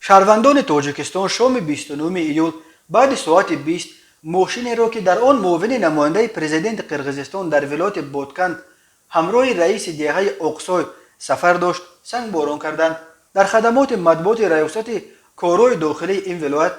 شهروندان تاجیکستان شام 29 ایول بعد ساعت 20 ماشینی را که در آن معاون نماینده پرزیدنت قرقیزستان در ولایت بادکند همراه رئیس دهه اقصای سفر داشت سنگباران کردند. در خدمات مطبوعات ریاست کارهای داخلی این ولایت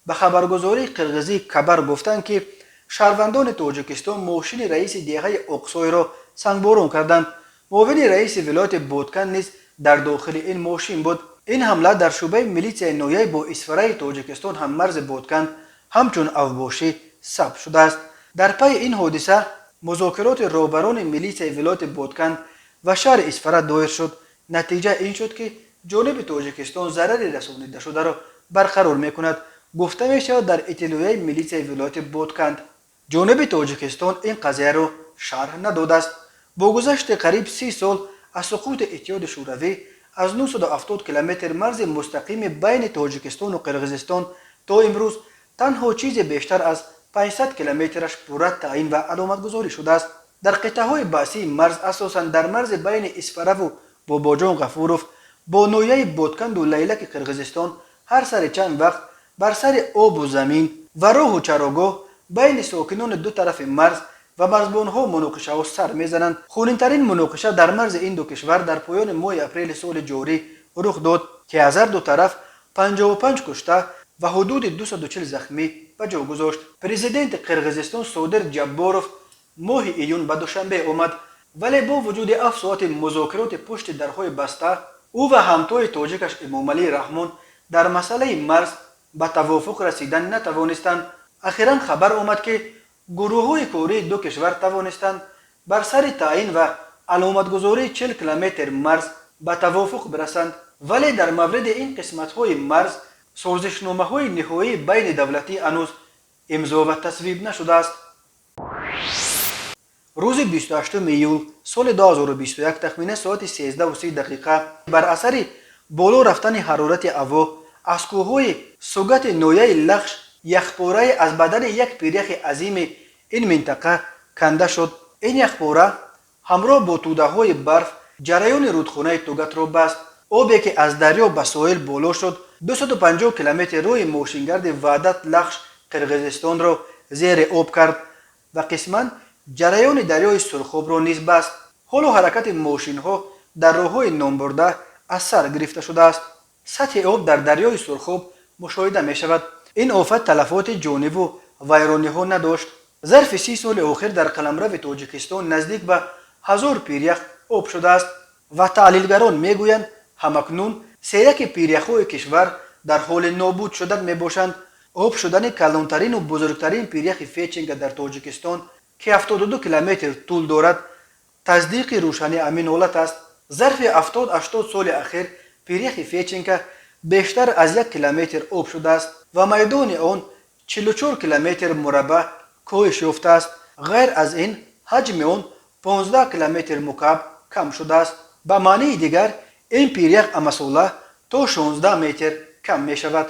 به خبرگزاری قرقیزی کبر گفتند که شهروندان تاجیکستان ماشین رئیس دهه اقصای را سنگباران کردند. معاون رئیس ولایت بادکند نیز در داخل این ماشین بود. این حمله در شعبه میلیسیا نویه با اسفرای تاجیکستان هم مرز بادکند همچون اوباشی ثبت شده است. در پی این حادثه مذاکرات رهبران میلیسیا ولایت بادکند و شهر اسفره دایر شد. نتیجه این شد که جانب تاجیکستان ضرری رسانیده شده را برقرار میکند. گفته می شود در اطلاعیه میلیسیا ولایت بادکند جانب تاجیکستان این قضیه را شرح نداده است. با گذشت قریب 30 سال از سقوط اتحاد شوروی از 970 کیلومتر مرز مستقیم بین تاجیکستان و قرقیزستان تا امروز تنها چیز بیشتر از 500 کیلومترش پورا تعیین و علامت گذاری شده است. در قطعه های بحثی مرز اساساً در مرز بین اسفره و باباجان غفوروف با نویه بادکند و لیلک قرقیزستان هر سر چند وقت بر سر آب و زمین و راه و چراگاه بین ساکنان دو طرف مرز و مرزبانها مناقشه ها سر میزنند. خونین‌ترین مناقشه در مرز این دو کشور در پایان ماه اپریل سال جاری رخ داد که از هر دو طرف 55 کشته و حدود 240 زخمی به جا گذاشت. پرزیدنت قرقیزستان صادر جباروف ماه ایون به دوشنبه آمد، ولی با وجود 7 ساعت مذاکرات پشت درهای بسته او و همتای تاجیکش امامعلی رحمان در مسئله مرز به توافق رسیدن نتوانستند. اخیراً خبر آمد که گروه‌های کاری دو کشور توانستند بر سر تعیین و علامتگذاری 40 کیلومتر مرز به توافق برسند، ولی در مورد این قسمت‌های مرز سازشنامه‌های نهایی بین دولتی هنوز امضا و تصویب نشده است. روز 28 ایول سال 2021 تخمین ساعت 13:30 بر اثر بالا رفتن حرارت هوا از کوههای سوگت نویه لخش یخپاره از بدن یک پیریخ عظیم این منطقه کنده شد. این یخپاره همراه با توده‌های برف جریان رودخانه توگت را بست. آبی که از دریا به ساحل بالا شد 250 کیلومتر روی ماشینگرد وحدت لخش قرقیزستان را زیر آب کرد و قسماً جریان دریای سرخاب را نیز بست. حال و حرکت ماشین ها در راه‌های نامبرده از سر گرفته شده است. سطح آب در دریای سرخاب مشاهده می شود. این آفت تلفات جانی و ویرانی ها نداشت. ظرف 30 سال اخیر در قلمرو تاجیکستان نزدیک به 1000 پیریخ آب شده است و تحلیلگران میگویند همکنون سیرک پیریخ‌های کشور در حال نابود شدن می باشند. آب شدن کلانترین و بزرگترین پیریخ فیچنگ در تاجیکستان که 72 کیلومتر طول دارد تصدیق روشنی امین حالت است. ظرف 70-80 سال اخیر پیریخ فیچنگ بیشتر از 1 کیلومتر آب شده است و میدان آن 44 کیلومتر مربع کاهش یافته است. غیر از این حجم آن 15 کیلومتر مکعب کم شده است. به معنی دیگر این پیریخ امساله تا 16 متر کم می شود.